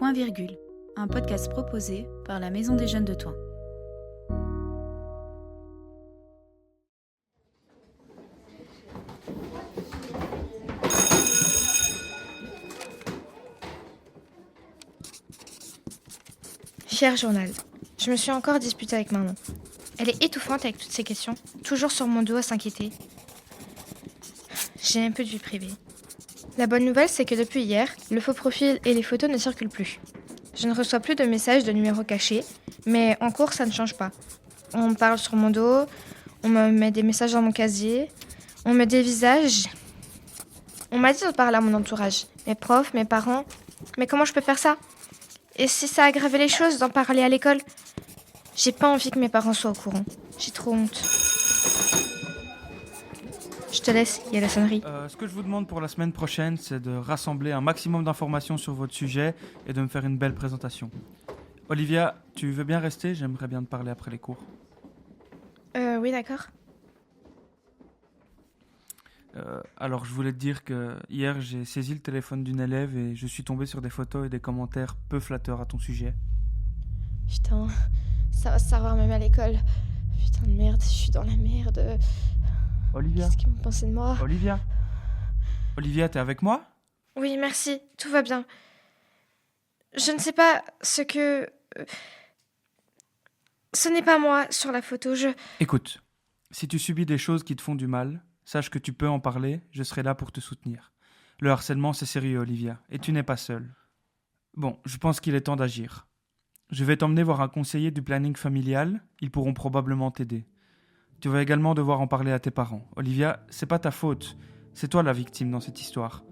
Point Virgule, un podcast proposé par la Maison des Jeunes de Thoin. Cher journal, je me suis encore disputée avec maman. Elle est étouffante avec toutes ces questions, toujours sur mon dos à s'inquiéter. J'ai un peu de vie privée. La bonne nouvelle, c'est que depuis hier, le faux profil et les photos ne circulent plus. Je ne reçois plus de messages de numéros cachés, mais en cours, ça ne change pas. On me parle sur mon dos, on me met des messages dans mon casier, on me dévisage. On m'a dit de parler à mon entourage, mes profs, mes parents. Mais comment je peux faire ça ? Et si ça aggravait les choses d'en parler à l'école ? J'ai pas envie que mes parents soient au courant. J'ai trop honte. Je te laisse, il y a la sonnerie. Ce que je vous demande pour la semaine prochaine, c'est de rassembler un maximum d'informations sur votre sujet et de me faire une belle présentation. Olivia, tu veux bien rester ? J'aimerais bien te parler après les cours. Oui, d'accord. Alors, je voulais te dire que hier, j'ai saisi le téléphone d'une élève et je suis tombé sur des photos et des commentaires peu flatteurs à ton sujet. Putain, ça va se savoir même à l'école. Putain de merde, je suis dans la merde. Olivia ? Qu'est-ce qu'ils vont penser de moi ? Olivia ? Olivia, t'es avec moi ? Oui, merci, tout va bien. Je ne sais pas ce que... Ce n'est pas moi sur la photo, Écoute, si tu subis des choses qui te font du mal, sache que tu peux en parler, je serai là pour te soutenir. Le harcèlement, c'est sérieux, Olivia, et tu n'es pas seule. Bon, je pense qu'il est temps d'agir. Je vais t'emmener voir un conseiller du planning familial, ils pourront probablement t'aider. Tu vas également devoir en parler à tes parents. Olivia, c'est pas ta faute, c'est toi la victime dans cette histoire.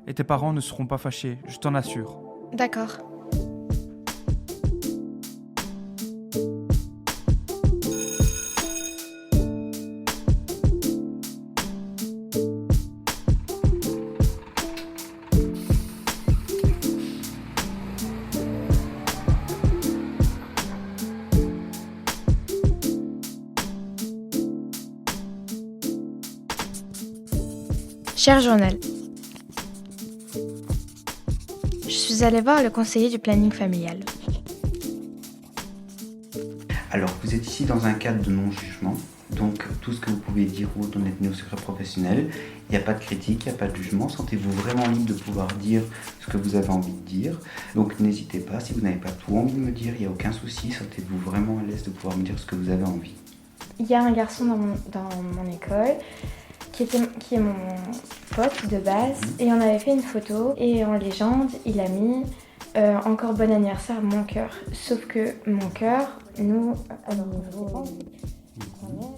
Et tes parents ne seront pas fâchés, je t'en assure. D'accord. Cher journal, je suis allée voir le conseiller du planning familial. Alors, vous êtes ici dans un cadre de non-jugement, donc tout ce que vous pouvez dire ou autre, on est tenu au secret professionnel. Il n'y a pas de critique, il n'y a pas de jugement. Sentez-vous vraiment libre de pouvoir dire ce que vous avez envie de dire. Donc, n'hésitez pas, si vous n'avez pas tout envie de me dire, il n'y a aucun souci. Sentez-vous vraiment à l'aise de pouvoir me dire ce que vous avez envie. Il y a un garçon dans mon école qui est mon pote de base et on avait fait une photo et en légende il a mis encore bon anniversaire mon cœur, sauf que mon cœur nous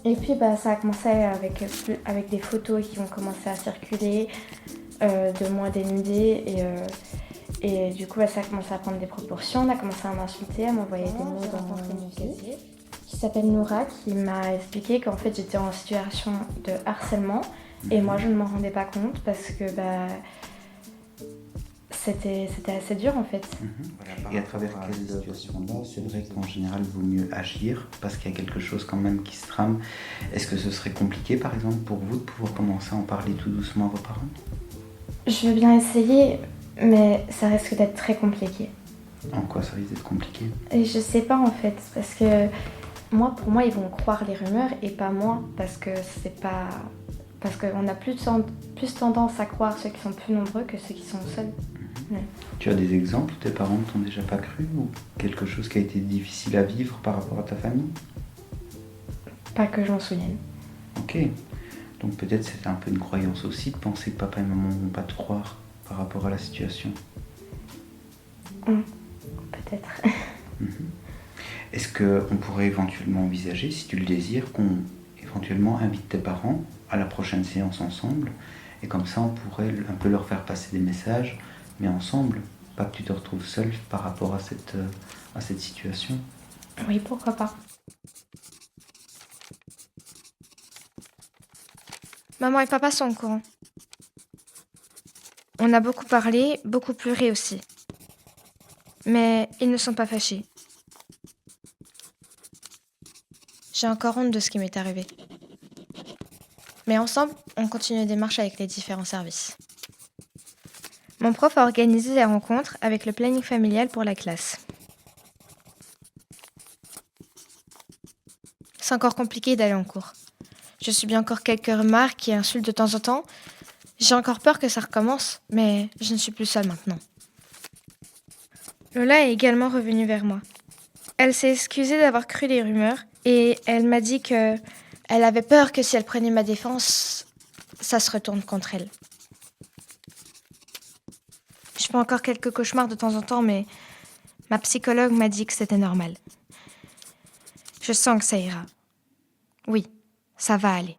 et puis ça a commencé avec des photos qui ont commencé à circuler de moi dénudée et du coup ça a commencé à prendre des proportions, on a commencé à m'insulter, à m'envoyer des mots dans mon casier. Qui s'appelle Noura, qui m'a expliqué qu'en fait j'étais en situation de harcèlement et moi je ne m'en rendais pas compte parce que c'était assez dur en fait. Et à travers quelle situation-là, c'est vrai qu'en général il vaut mieux agir parce qu'il y a quelque chose quand même qui se trame. Est-ce que ce serait compliqué par exemple pour vous de pouvoir commencer à en parler tout doucement à vos parents ? Je veux bien essayer, mais ça risque d'être très compliqué. En quoi ça risque d'être compliqué ? Et je sais pas en fait, parce que pour moi, ils vont croire les rumeurs et pas moi, parce qu'on a plus tendance à croire ceux qui sont plus nombreux que ceux qui sont seuls. Ouais. Tu as des exemples où tes parents ne t'ont déjà pas cru ou quelque chose qui a été difficile à vivre par rapport à ta famille ? Pas que je m'en souvienne. Ok, donc peut-être c'était un peu une croyance aussi de penser que papa et maman ne vont pas te croire par rapport à la situation. Peut-être. Est-ce qu'on pourrait éventuellement envisager, si tu le désires, qu'on éventuellement invite tes parents à la prochaine séance ensemble et comme ça on pourrait un peu leur faire passer des messages, mais ensemble, pas que tu te retrouves seul par rapport à cette situation. Oui, pourquoi pas. Maman et papa sont au courant. On a beaucoup parlé, beaucoup pleuré aussi. Mais ils ne sont pas fâchés. J'ai encore honte de ce qui m'est arrivé. Mais ensemble, on continue les démarches avec les différents services. Mon prof a organisé des rencontres avec le planning familial pour la classe. C'est encore compliqué d'aller en cours. Je subis encore quelques remarques et insultes de temps en temps. J'ai encore peur que ça recommence, mais je ne suis plus seule maintenant. Lola est également revenue vers moi. Elle s'est excusée d'avoir cru les rumeurs et elle m'a dit qu'elle avait peur que si elle prenait ma défense, ça se retourne contre elle. Je fais encore quelques cauchemars de temps en temps, mais ma psychologue m'a dit que c'était normal. Je sens que ça ira. Oui, ça va aller.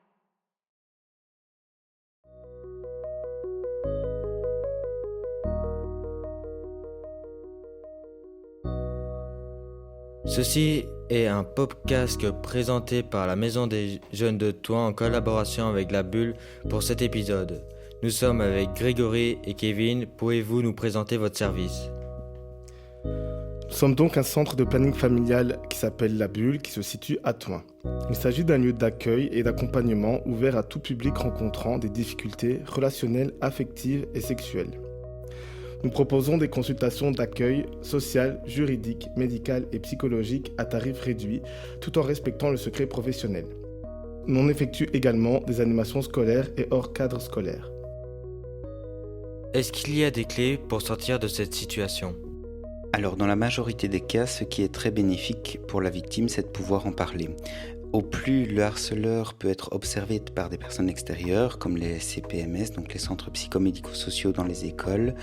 Ceci est un podcast présenté par la Maison des Jeunes de Thoin en collaboration avec La Bulle pour cet épisode. Nous sommes avec Grégory et Kevin. Pouvez-vous nous présenter votre service ? Nous sommes donc un centre de planning familial qui s'appelle La Bulle, qui se situe à Thoin. Il s'agit d'un lieu d'accueil et d'accompagnement ouvert à tout public rencontrant des difficultés relationnelles, affectives et sexuelles. Nous proposons des consultations d'accueil social, juridique, médical et psychologique à tarif réduit, tout en respectant le secret professionnel. On effectue également des animations scolaires et hors cadre scolaire. Est-ce qu'il y a des clés pour sortir de cette situation ? Alors, dans la majorité des cas, ce qui est très bénéfique pour la victime, c'est de pouvoir en parler. Au plus le harceleur peut être observé par des personnes extérieures, comme les CPMS, donc les centres psychomédico-sociaux dans les écoles,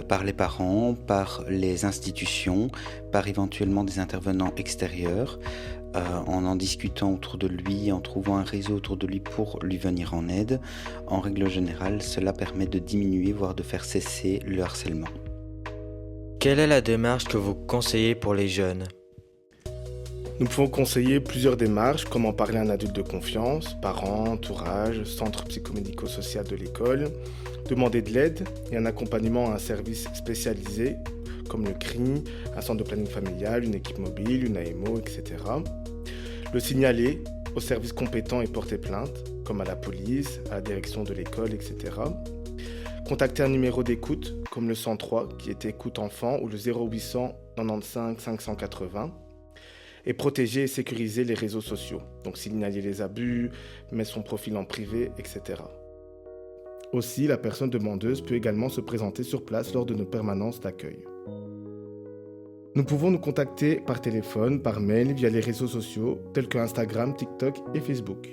par les parents, par les institutions, par éventuellement des intervenants extérieurs, en discutant autour de lui, en trouvant un réseau autour de lui pour lui venir en aide. En règle générale, cela permet de diminuer, voire de faire cesser le harcèlement. Quelle est la démarche que vous conseillez pour les jeunes ? Nous pouvons conseiller plusieurs démarches, comme en parler à un adulte de confiance, parents, entourage, centre psychomédico-social de l'école, demander de l'aide et un accompagnement à un service spécialisé, comme le CRI, un centre de planning familial, une équipe mobile, une AMO, etc. Le signaler aux services compétents et porter plainte, comme à la police, à la direction de l'école, etc. Contacter un numéro d'écoute, comme le 103, qui est Écoute Enfant, ou le 0800 95 580. Et protéger et sécuriser les réseaux sociaux, donc signaler les abus, mettre son profil en privé, etc. Aussi, la personne demandeuse peut également se présenter sur place lors de nos permanences d'accueil. Nous pouvons nous contacter par téléphone, par mail, via les réseaux sociaux tels que Instagram, TikTok et Facebook.